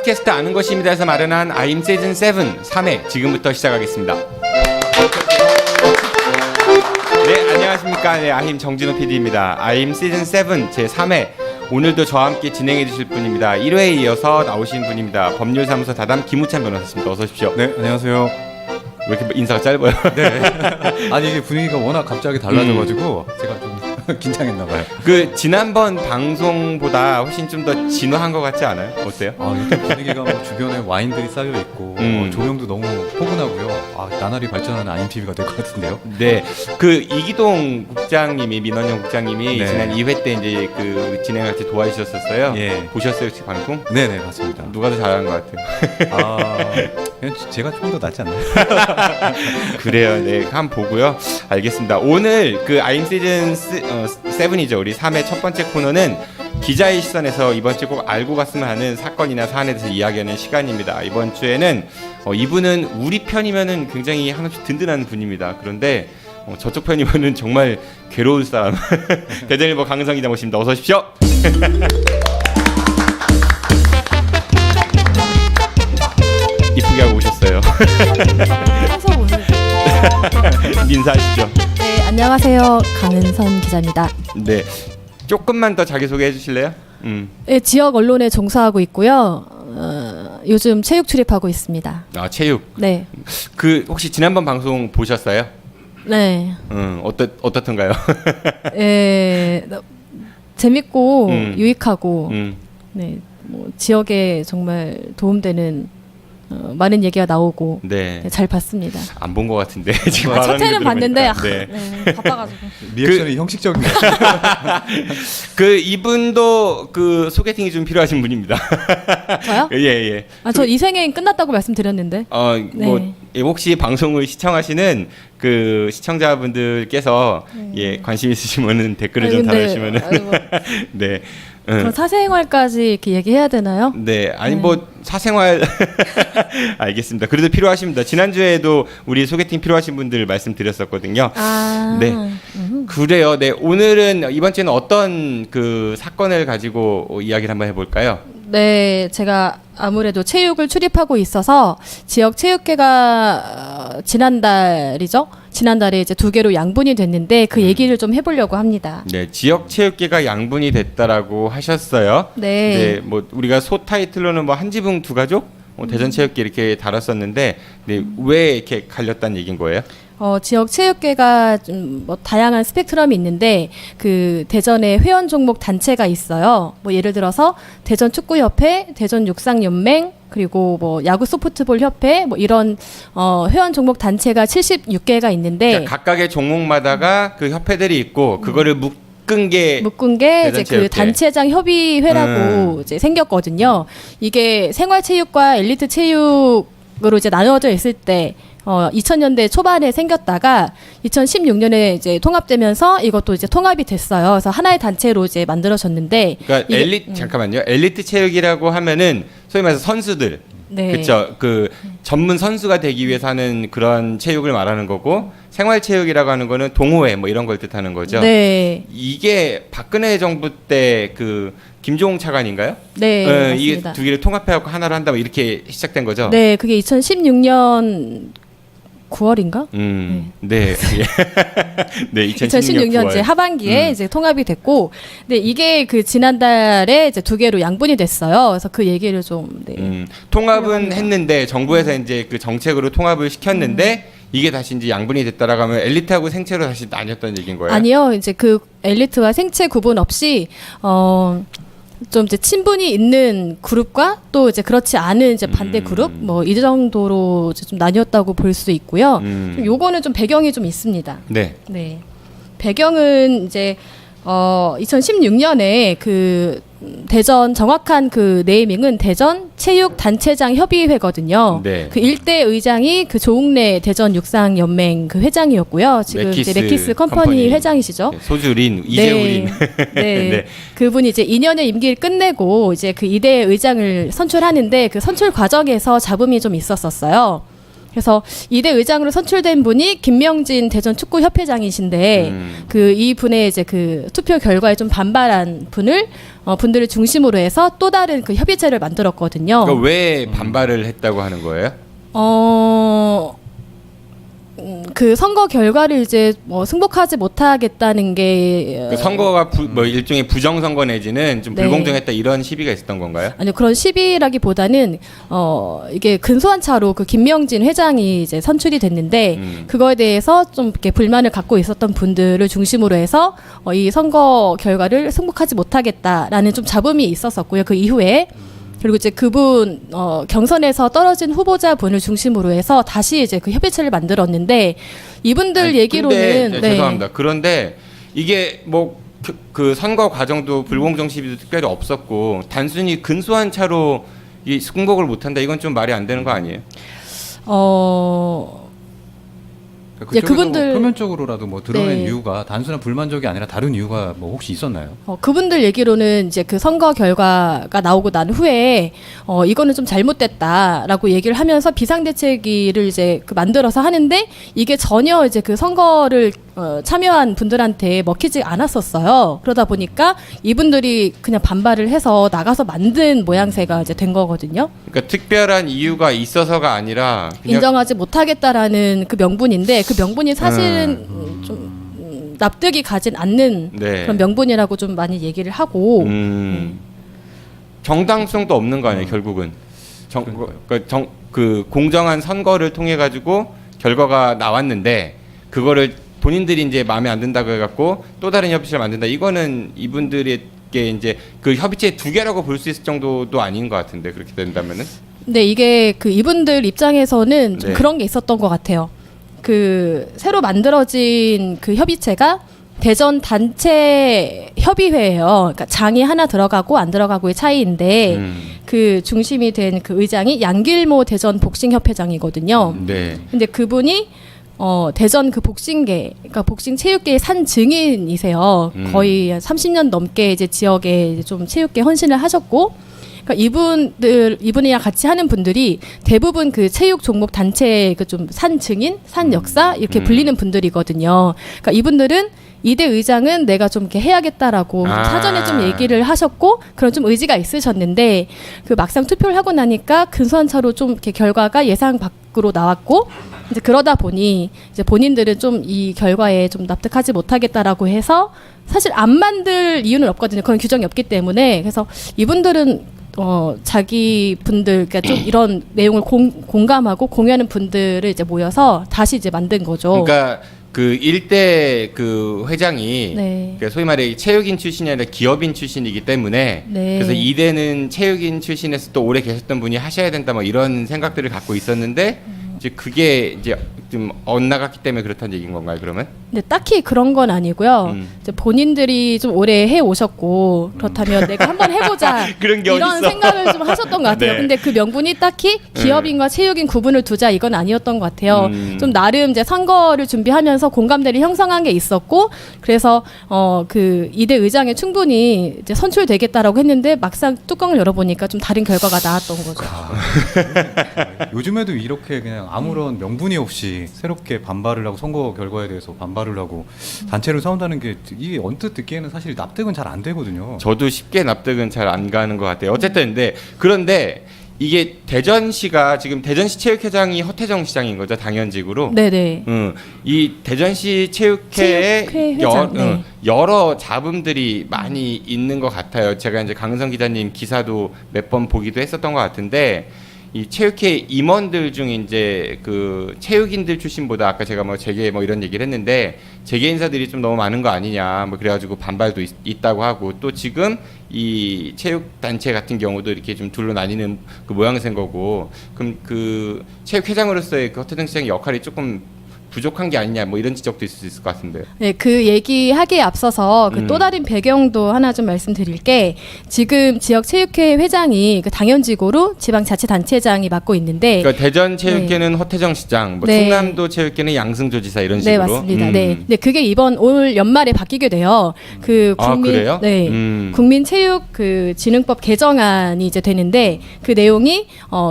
팟캐스트 아는 것입니다에서 마련한 아임 시즌 7 3회 지금부터 시작하겠습니다. 네, 안녕하십니까. 네, 아임 정진호 PD입니다. 아임 시즌 7 제 3회 오늘도 저와 함께 진행해 주실 분입니다. 1회에 이어서 나오신 분입니다. 법률사무소 다담 김우찬 변호사입니다. 어서 오십시오. 네, 안녕하세요. 왜 이렇게 인사가 짧아요? 네. 아니 이게 분위기가 워낙 갑자기 달라져가지고 제가 좀 긴장했나 봐요. 그 지난번 방송보다 훨씬 좀 더 진화한 것 같지 않아요? 어때요? 아, 이게 분위기가 뭐 주변에 와인들이 쌓여 있고 조명도 너무 포근하고요. 아, 나날이 발전하는 아임 TV가 될 것 같은데요. 네, 그 이기동 국장님이 민원영 국장님이 네. 지난 2회 때 이제 그 진행할 때 도와주셨었어요. 예. 보셨어요, 그 방송? 네네 맞습니다. 누가 더 잘하는 것 같아요? 아, 그냥 제가 좀 더 낫지 않나요? 그래요, 네, 한번 보고요. 알겠습니다. 오늘 그 아임 시즌 7이죠. 우리 3회 첫 번째 코너는 기자의 시선에서 이번 주 꼭 알고 갔으면 하는 사건이나 사안에 대해서 이야기하는 시간입니다. 이번 주에는 이분은 우리 편이면은 굉장히 한없이 든든한 분입니다. 그런데 저쪽 편이면은 정말 괴로울 사람. 대전일보 강은성 기자 모십니다. 어서 오십시오. 이쁘게 하고 오셨어요. 항상 오늘. 인사하시죠. 네, 안녕하세요. 강은선 기자입니다. 네, 조금만 더 자기소개해 주실래요? 네, 지역 언론에 종사하고 있고요. 요즘 체육 출입하고 있습니다. 아, 체육. 네. 그 혹시 지난번 방송 보셨어요? 네. 어떻던가요? 재밌고 유익하고. 유익하고 네, 뭐 지역에 정말 도움되는 많은 얘기가 나오고 네. 네, 잘 봤습니다. 안 본 것 같은데 지금 첫 말하는 회는 거 봤는데 들어보니까. 네. 네, 바빠가지고. 리액션이 형식적이네요. 그 이분도 그 소개팅이 좀 필요하신 분입니다. 저요? 예. 아, 저 이생애인 끝났다고 말씀드렸는데. 뭐 네. 혹시 방송을 시청하시는 그 시청자분들께서 예 관심 있으시면은 댓글을 좀 달아주시면은 네. 그럼 사생활까지 이렇게 얘기해야 되나요? 네, 아니 네. 뭐 사생활 알겠습니다. 그래도 필요하십니다. 지난주에도 우리 소개팅 필요하신 분들 말씀드렸었거든요. 아, 네, 그래요. 네, 오늘은 이번 주에는 어떤 그 사건을 가지고 이야기를 한번 해볼까요? 네, 제가 아무래도 체육을 출입하고 있어서 지역 체육회가 지난달에 이제 2개로 양분이 됐는데 그 얘기를 좀 해보려고 합니다. 네, 지역 체육계가 양분이 됐다라고 하셨어요. 네. 뭐 우리가 소 타이틀로는 뭐 한지붕 두 가족, 대전 체육계 이렇게 다뤘었는데, 네, 왜 이렇게 갈렸다는 얘기인 거예요? 지역 체육계가 좀 뭐 다양한 스펙트럼이 있는데 그 대전에 회원 종목 단체가 있어요. 뭐 예를 들어서 대전 축구협회, 대전 육상연맹, 그리고 뭐 야구 소프트볼 협회 뭐 이런 회원 종목 단체가 76개가 있는데 그러니까 각각의 종목마다가 그 협회들이 있고 그거를 묶은 게 이제 그 단체장 협의회라고 이제 생겼거든요. 이게 생활체육과 엘리트 체육으로 이제 나누어져 있을 때 2000년대 초반에 생겼다가 2016년에 이제 통합되면서 이것도 이제 통합이 됐어요. 그래서 하나의 단체로 이제 만들어졌는데. 그러니까 잠깐만요. 엘리트 체육이라고 하면은 소위 말해서 선수들. 네. 그렇죠. 그 전문 선수가 되기 위해서 하는 그런 체육을 말하는 거고 생활 체육이라고 하는 거는 동호회 뭐 이런 걸 뜻하는 거죠. 네. 이게 박근혜 정부 때 그 김종웅 차관인가요? 네. 이게 맞습니다. 두 개를 통합해갖고 하나로 한다 뭐 이렇게 시작된 거죠. 네, 그게 2016년 9월인가? 네. 네, 2016년 이제 하반기에 이제 통합이 됐고, 근데 이게 그 지난달에 이제 2개로 양분이 됐어요. 그래서 그 얘기를 좀 통합은 했는데 정부에서 이제 그 정책으로 통합을 시켰는데 이게 다시 이제 양분이 됐다라고 하면 엘리트하고 생체로 다시 나뉘었다는 얘기인 거예요? 아니요, 이제 그 엘리트와 생체 구분 없이 좀 이제 친분이 있는 그룹과 또 이제 그렇지 않은 이제 반대 그룹 뭐 이 정도로 이제 좀 나뉘었다고 볼 수 있고요. 요거는 좀 배경이 좀 있습니다. 네. 네. 배경은 이제 2016년에 그 대전 정확한 그 네이밍은 대전 체육 단체장 협의회거든요. 네. 그 일대 의장이 그 조웅래 대전 육상연맹 그 회장이었고요. 지금 이제 맥키스 컴퍼니 회장이시죠. 소주린 이재우린. 네. 네. 그분이 이제 2년의 임기를 끝내고 이제 그 이대 의장을 선출하는데 그 선출 과정에서 잡음이 좀 있었었어요. 그래서 이대 의장으로 선출된 분이 김명진 대전 축구협회장이신데 그 이 분의 이제 그 투표 결과에 좀 반발한 분들을 중심으로 해서 또 다른 그 협의체를 만들었거든요. 그러니까 왜 반발을 했다고 하는 거예요? 그 선거 결과를 이제 뭐 승복하지 못하겠다는 게 그 선거가 뭐 일종의 부정 선거 내지는 좀 네. 불공정했다 이런 시비가 있었던 건가요? 아니요, 그런 시비라기보다는 이게 근소한 차로 그 김명진 회장이 이제 선출이 됐는데 그거에 대해서 좀 이렇게 불만을 갖고 있었던 분들을 중심으로 해서 이 선거 결과를 승복하지 못하겠다라는 좀 잡음이 있었었고요. 그 이후에 그리고 이제 그분 경선에서 떨어진 후보자 분을 중심으로 해서 다시 이제 그 협의체를 만들었는데 이분들 아니, 얘기로는 근데, 죄송합니다. 그런데 이게 뭐 그 선거 과정도 불공정 시비도 특별히 없었고 단순히 근소한 차로 이 승복을 못한다 이건 좀 말이 안 되는 거 아니에요? 예, 그분들- 표면적으로라도 뭐 드러낸 네. 이유가 단순한 불만족이 아니라 다른 이유가 뭐 혹시 있었나요? 그분들 얘기로는 이제 그 선거 결과가 나오고 난 후에 이거는 좀 잘못됐다라고 얘기를 하면서 비상대책위를 이제 그 만들어서 하는데 이게 전혀 이제 그 선거를 참여한 분들한테 먹히지 않았었어요. 그러다 보니까 이분들이 그냥 반발을 해서 나가서 만든 모양새가 이제 된 거거든요. 그러니까 특별한 이유가 있어서가 아니라 그냥 인정하지 못하겠다라는 그 명분인데 그 명분이 사실은 좀 납득이 가진 않는 네. 그런 명분이라고 좀 많이 얘기를 하고 정당성도 없는 거 아니에요 결국은 그 공정한 선거를 통해 가지고 결과가 나왔는데 그거를 본인들이 이제 마음에 안 든다고 해갖고 또 다른 협의체를 만든다 이거는 이분들에게 이제 그 협의체 두 개라고 볼 수 있을 정도도 아닌 것 같은데 그렇게 된다면은 근데 이게 그 이분들 입장에서는 좀 네. 그런 게 있었던 것 같아요. 그 새로 만들어진 그 협의체가 대전 단체 협의회예요. 그러니까 장이 하나 들어가고 안 들어가고의 차이인데 그 중심이 된 그 의장이 양길모 대전 복싱협회장이거든요. 네. 근데 그분이 대전 그 복싱계, 그러니까 복싱 체육계의 산 증인이세요. 거의 30년 넘게 이제 지역에 이제 좀 체육계 헌신을 하셨고, 그러니까 이분이랑 같이 하는 분들이 대부분 그 체육 종목 단체 그 좀 산 증인, 산 역사 이렇게 불리는 분들이거든요. 그러니까 이분들은 이대 의장은 내가 좀 이렇게 해야겠다라고 좀 사전에 좀 얘기를 하셨고 그런 좀 의지가 있으셨는데 그 막상 투표를 하고 나니까 근소한 차로 좀 이렇게 결과가 예상 밖으로 나왔고 이제 그러다 보니 이제 본인들은 좀 이 결과에 좀 납득하지 못하겠다라고 해서 사실 안 만들 이유는 없거든요. 그런 규정이 없기 때문에 그래서 이분들은 자기 분들 그러니까 좀 이런 내용을 공감하고 공유하는 분들을 이제 모여서 다시 이제 만든 거죠. 그러니까 그 일대 그 회장이 네. 그러니까 소위 말해 체육인 출신이 아니라 기업인 출신이기 때문에 네. 그래서 이대는 체육인 출신에서 또 오래 계셨던 분이 하셔야 된다 뭐 이런 생각들을 갖고 있었는데 이제 그게 이제 좀 엇나갔기 때문에 그렇다는 얘기인 건가요 그러면? 근데 딱히 그런 건 아니고요. 이제 본인들이 좀 오래 해 오셨고 그렇다면 내가 한번 해보자 그런 게 이런 어딨어. 생각을 좀 하셨던 것 같아요. 네. 근데 그 명분이 딱히 기업인과 체육인 구분을 두자 이건 아니었던 것 같아요. 좀 나름 이제 선거를 준비하면서 공감대를 형성한 게 있었고 그래서 그 이대 의장에 충분히 이제 선출되겠다라고 했는데 막상 뚜껑을 열어보니까 좀 다른 결과가 나왔던 거죠. 요즘에도 이렇게 그냥 아무런 명분이 없이 새롭게 반발을 하고 선거 결과에 대해서 반발을 하고 단체를 세운다는 게 이게 언뜻 듣기에는 사실 납득은 잘 안 되거든요. 저도 쉽게 납득은 잘 안 가는 것 같아요. 어쨌든 그런데 이게 대전시가 지금 대전시 체육회장이 허태정 시장인 거죠 당연직으로. 네네. 이 대전시 체육회에 체육회 회장, 네. 여러 잡음들이 많이 있는 것 같아요. 제가 이제 강은성 기자님 기사도 몇 번 보기도 했었던 것 같은데 이 체육회 임원들 중 이제 그 체육인들 출신보다 아까 제가 뭐 재계 뭐 이런 얘기를 했는데 재계 인사들이 좀 너무 많은 거 아니냐 뭐 그래가지고 반발도 있다고 하고 또 지금 이 체육 단체 같은 경우도 이렇게 좀 둘로 나뉘는 그 모양새인 거고 그럼 그 체육회장으로서의 그 허태정 시장의 역할이 조금 부족한 게 아니냐 뭐 이런 지적도 있을 수 있을 것 같은데. 네, 그 얘기하기에 앞서서 그 또 다른 배경도 하나 좀 말씀드릴 게 지금 지역 체육회 회장이 그 당연직으로 지방자치단체장이 맡고 있는데 그러니까 대전 체육회는 허태정 시장, 뭐 네. 충남도 체육회는 양승조 지사 이런 네, 식으로. 맞습니다. 네. 네, 그게 이번 올 연말에 바뀌게 돼요. 그 국민 그래요? 네. 국민체육 그 진흥법 개정안이 이제 되는데 그 내용이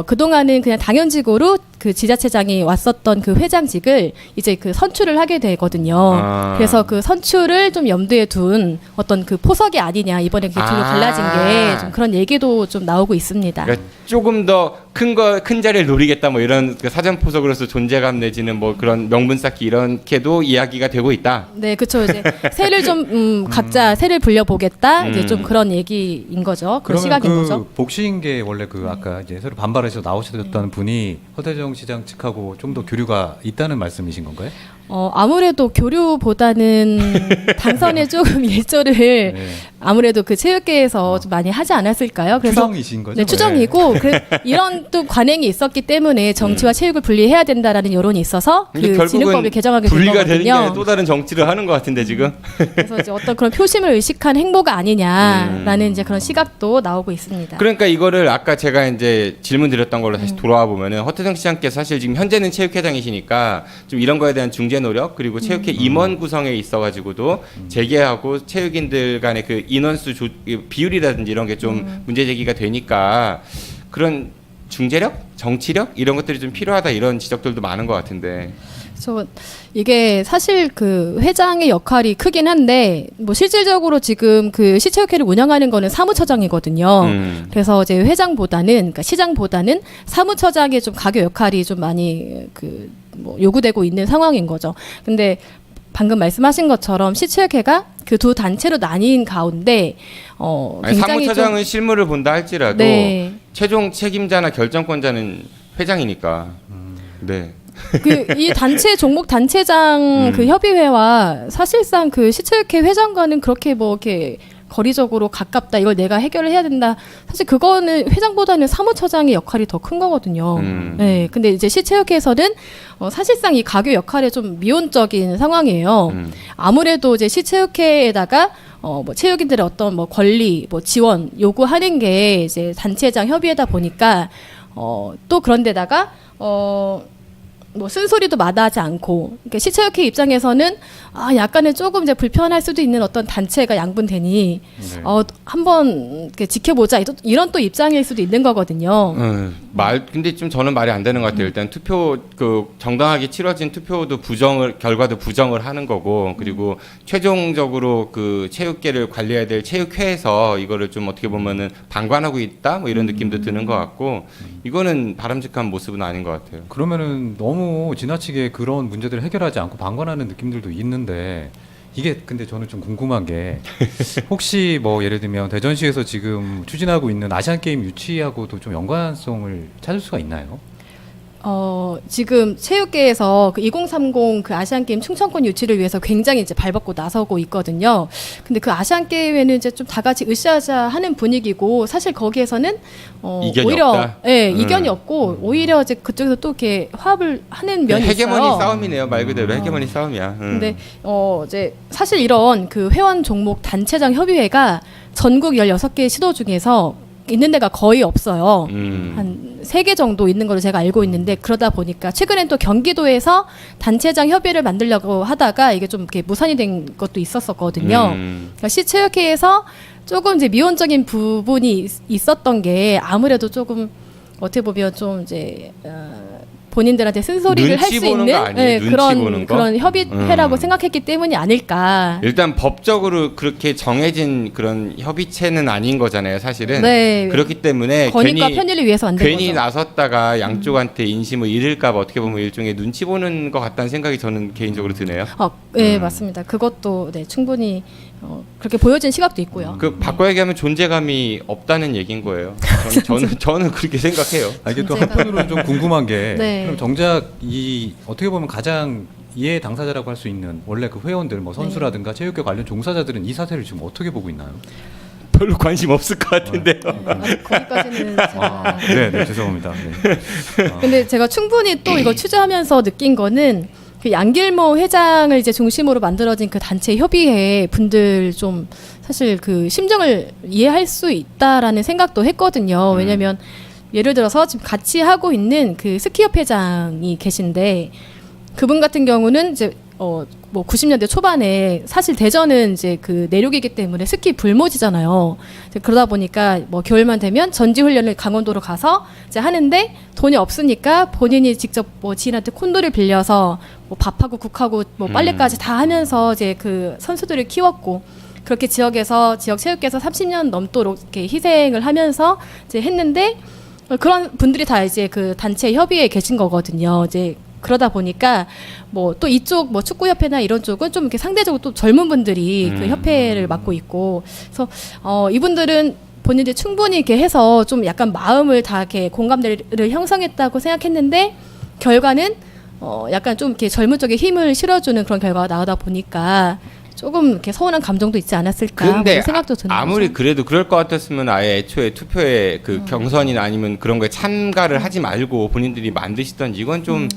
그동안은 그냥 당연직으로 그 지자체장이 왔었던 그 회장직을 이제 그 선출을 하게 되거든요. 그래서 그 선출을 좀 염두에 둔 어떤 그 포석이 아니냐 이번에 그 둘로 갈라진 게 좀 그런 얘기도 좀 나오고 있습니다. 그러니까 조금 더 큰 자리를 노리겠다 뭐 이런 그 사전 포석으로서 존재감 내지는 뭐 그런 명분 쌓기 이렇게도 이야기가 되고 있다. 네, 그렇죠. 이제 세를 좀 각자 세를 불려보겠다. 이제 좀 그런 얘기인 거죠. 그런 그러면 시각인 그 거죠. 복싱계 원래 그 아까 이제 서로 반발해서 나오셨던 분이 허대정 시장 측하고 좀 더 교류가 있다는 말씀이신 건가요? 아무래도 교류보다는 당선에 조금 일조를 네. 아무래도 그 체육계에서 좀 많이 하지 않았을까요? 그래서 추정이신 거죠? 네, 추정이고 이런 또 관행이 있었기 때문에 정치와 체육을 분리해야 된다라는 여론이 있어서 이게 그 진흥법을 개정하게 된 분리가 되는 게 거거든요. 아니라 또 다른 정치를 하는 것 같은데 지금. 그래서 이제 어떤 그런 표심을 의식한 행보가 아니냐라는 이제 그런 시각도 나오고 있습니다. 그러니까 이거를 아까 제가 이제 질문 드렸던 걸로 다시 돌아와 보면은 허태정 시장께서 사실 지금 현재는 체육회장이시니까 좀 이런 거에 대한 중재 노력 그리고 체육회 임원 구성에 있어가지고도 재계하고 체육인들 간의 그 인원수 비율이라든지 이런 게 좀 문제 제기가 되니까 그런 중재력, 정치력 이런 것들이 좀 필요하다 이런 지적들도 많은 것 같은데. 그래서 이게 사실 그 회장의 역할이 크긴 한데 뭐 실질적으로 지금 그 시체육회를 운영하는 거는 사무처장이거든요. 그래서 이제 회장보다는 그러니까 시장보다는 사무처장의 좀 가교 역할이 좀 많이 그 뭐 요구되고 있는 상황인 거죠. 근데 방금 말씀하신 것처럼 시체육회가 그 두 단체로 나뉜 가운데 아니, 굉장히 사무처장은 실무를 본다 할지라도 네. 최종 책임자나 결정권자는 회장이니까. 네. 그 이 단체 종목 단체장 그 협의회와 사실상 그 시체육회 회장과는 그렇게 뭐 이렇게 거리적으로 가깝다 이걸 내가 해결을 해야 된다 사실 그거는 회장보다는 사무처장의 역할이 더 큰 거거든요. 네, 근데 이제 시체육회에서는 사실상 이 가교 역할에 좀 미온적인 상황이에요. 아무래도 이제 시체육회에다가 뭐 체육인들의 어떤 뭐 권리, 뭐 지원 요구하는 게 이제 단체장 협의회다 보니까 또 그런데다가 뭐 쓴소리도 마다하지 않고 그러니까 시체육회 입장에서는 약간은 조금 이제 불편할 수도 있는 어떤 단체가 양분되니 네. 한번 이렇게 지켜보자 이런 또 입장일 수도 있는 거거든요. 근데 좀 저는 말이 안 되는 것 같아요. 일단 투표 그 정당하게 치러진 투표도 결과도 부정을 하는 거고 그리고 최종적으로 그 체육계를 관리해야 될 체육회에서 이거를 좀 어떻게 보면은 방관하고 있다 뭐 이런 느낌도 드는 것 같고 이거는 바람직한 모습은 아닌 것 같아요. 그러면은 너무 지나치게 그런 문제들을 해결하지 않고 방관하는 느낌들도 있는데 이게 근데 저는 좀 궁금한 게 혹시 뭐 예를 들면 대전시에서 지금 추진하고 있는 아시안 게임 유치하고도 좀 연관성을 찾을 수가 있나요? 지금 체육계에서 그 2030 그 아시안 게임 충청권 유치를 위해서 굉장히 이제 발벗고 나서고 있거든요. 근데 그 아시안 게임에는 이제 좀 다 같이 으쌰으쌰 하는 분위기고 사실 거기에서는 이견이 오히려 없다? 이견이 없고 오히려 이제 그쪽에서 또 이렇게 화합을 하는 면이 헤게모니 있어요. 싸움이네요. 말 그대로 헤게모니 싸움이야. 근데 이제 사실 이런 그 회원 종목 단체장 협의회가 전국 16개 시도 중에서 있는 데가 거의 없어요. 한 3개 정도 있는 걸로 제가 알고 있는데 그러다 보니까 최근엔 또 경기도에서 단체장 협의를 만들려고 하다가 이게 좀 이렇게 무산이 된 것도 있었었거든요. 그러니까 시체육회에서 조금 이제 미온적인 부분이 있었던 게 아무래도 조금 어떻게 보면 좀 이제 본인들한테 쓴소리를 할 눈치 수 보는 있는 거 아니에요? 눈치 보는 거? 그런 협의회라고 생각했기 때문이 아닐까. 일단 법적으로 그렇게 정해진 그런 협의체는 아닌 거잖아요, 사실은. 네. 그렇기 때문에 권익과 편의를 위해서 안 된 괜히 거죠. 나섰다가 양쪽한테 인심을 잃을까봐 어떻게 보면 일종의 눈치 보는 것 같다는 생각이 저는 개인적으로 드네요. 네, 맞습니다. 그것도 충분히 그렇게 보여진 시각도 있고요. 그 바꿔 얘기하면 존재감이 없다는 얘기인 거예요. 저는 그렇게 생각해요. 이게 또 한편으로는 좀 궁금한 게 네. 그럼 정작 이 어떻게 보면 가장 이해 당사자라고 할 수 있는 원래 그 회원들 뭐 선수라든가 체육계 관련 종사자들은 이 사태를 지금 어떻게 보고 있나요? 별로 관심 없을 것 같은데요. 거기까지는 제가. 네, 죄송합니다. 네. 근데 제가 충분히 또 이거 취재하면서 느낀 거는 그 양길모 회장을 이제 중심으로 만들어진 그 단체 협의회 분들 좀 사실 그 심정을 이해할 수 있다라는 생각도 했거든요. 왜냐면 예를 들어서 지금 같이 하고 있는 그 스키협회장이 계신데 그분 같은 경우는 이제 뭐 90년대 초반에 사실 대전은 이제 그 내륙이기 때문에 스키 불모지잖아요. 이제 그러다 보니까 뭐 겨울만 되면 전지 훈련을 강원도로 가서 이제 하는데 돈이 없으니까 본인이 직접 뭐 지인한테 콘도를 빌려서 뭐 밥하고 국하고 뭐 빨래까지 다 하면서 이제 그 선수들을 키웠고 그렇게 지역에서 지역 체육계에서 30년 넘도록 이렇게 희생을 하면서 이제 했는데 그런 분들이 다 이제 그 단체 협의회에 계신 거거든요. 이제 그러다 보니까 뭐 또 이쪽 뭐 축구협회나 이런 쪽은 좀 이렇게 상대적으로 또 젊은 분들이 그 협회를 맡고 있고 그래서 이분들은 본인들이 충분히 이렇게 해서 좀 약간 마음을 다 이렇게 공감대를 형성했다고 생각했는데 결과는 약간 좀 이렇게 젊은 쪽에 힘을 실어주는 그런 결과가 나오다 보니까 조금 이렇게 서운한 감정도 있지 않았을까 뭐 근데 이런 생각도 드는 아무리 거죠. 그래도 그럴 것 같았으면 아예 애초에 투표에 그 경선이나 아니면 그런 거에 참가를 하지 말고 본인들이 만드시던지 이건 좀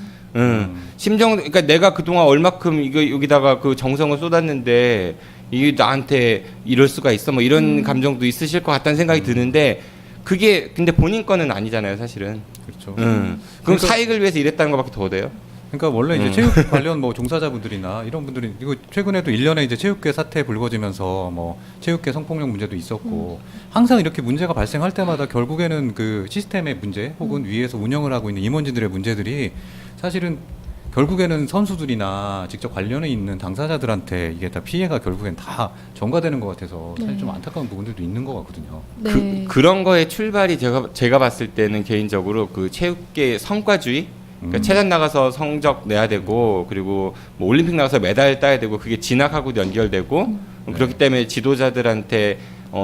심정 그러니까 내가 그동안 얼마큼 이거 여기다가 그 정성을 쏟았는데 이게 나한테 이럴 수가 있어 뭐 이런 감정도 있으실 것 같다는 생각이 드는데 그게 근데 본인 거는 아니잖아요 사실은. 그렇죠. 그럼 그러니까- 사익을 위해서 이랬다는 것밖에 더 돼요? 그러니까 원래 이제 체육 관련 뭐 종사자분들이나 이런 분들이 이거 최근에도 1년에 이제 체육계 사태 불거지면서 뭐 체육계 성폭력 문제도 있었고 항상 이렇게 문제가 발생할 때마다 결국에는 그 시스템의 문제 혹은 위에서 운영을 하고 있는 임원진들의 문제들이 사실은 결국에는 선수들이나 직접 관련해 있는 당사자들한테 이게 다 피해가 결국엔 다 전가되는 것 같아서 사실 좀 안타까운 부분들도 있는 것 같거든요. 네. 그런 거의 출발이 제가 봤을 때는 개인적으로 그 체육계 성과주의 그러니까 체전 나가서 성적 내야 되고 그리고 뭐 올림픽 나가서 메달 따야 되고 그게 진학하고 연결되고 그렇기 때문에 지도자들한테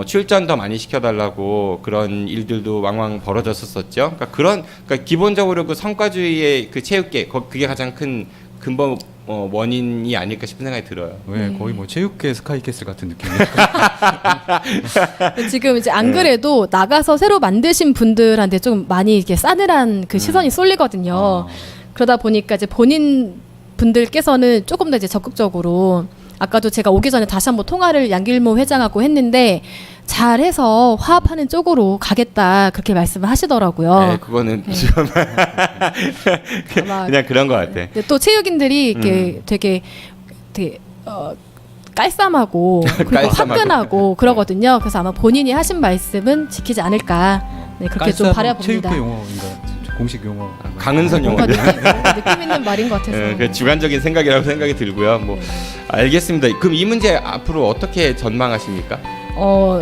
출전 더 많이 시켜달라고 그런 일들도 왕왕 벌어졌었죠. 그러니까 기본적으로 그 성과주의의 그 체육계 그게 가장 큰 근본 원인이 아닐까 싶은 생각이 들어요. 왜 네. 거의 뭐 체육계 스카이캐슬 같은 느낌이에요. 지금 이제 안 그래도 나가서 새로 만드신 분들한테 좀 많이 이렇게 싸늘한 그 시선이 쏠리거든요. 그러다 보니까 이제 본인 분들께서는 조금 더 이제 적극적으로 아까도 제가 오기 전에 다시 한번 통화를 양길모 회장하고 했는데 잘해서 화합하는 쪽으로 가겠다 그렇게 말씀을 하시더라고요. 네, 그거는 네. 좀 아마 그냥 그런 것 같아. 근데 또 체육인들이 이렇게 되게 깔쌈하고 그리고 깔쌈하고. 화끈하고 그러거든요. 그래서 아마 본인이 하신 말씀은 지키지 않을까 네, 그렇게 좀 깔쌈은 바라봅니다. 체육계 용어인가 공식 용어. 강은선 용어. 뭔가 느낌 있는 말인 것 같아서. 그 주관적인 생각이라고 생각이 들고요. 뭐 알겠습니다. 그럼 이 문제 앞으로 어떻게 전망하십니까?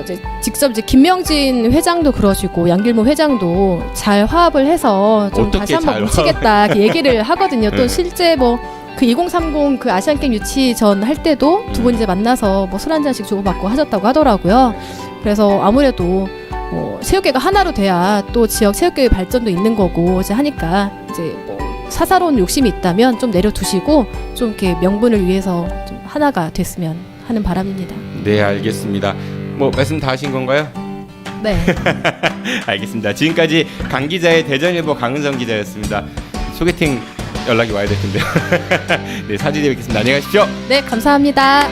이제 직접 이제 김명진 회장도 그러시고 양길모 회장도 잘 화합을 해서 좀 어떻게 다시 한번 잘 뭉치겠다 이렇게 얘기를 하거든요. 또 네. 실제 뭐 그 2030 그 아시안 게임 유치 전 할 때도 두 분 이제 만나서 뭐 술 한 잔씩 주고받고 하셨다고 하더라고요. 그래서 아무래도 체육계가 하나로 돼야 또 지역 체육계의 발전도 있는 거고 이제 하니까 이제 뭐 사사로운 욕심이 있다면 좀 내려두시고 좀 이렇게 명분을 위해서 좀 하나가 됐으면 하는 바람입니다. 네, 알겠습니다. 뭐 말씀 다 하신 건가요? 네. 알겠습니다. 지금까지 강 기자의 대전일보 강은선 기자였습니다. 소개팅 연락이 와야 될 텐데요. 네, 사주에 뵙겠습니다. 안녕히 가십시오. 네, 감사합니다.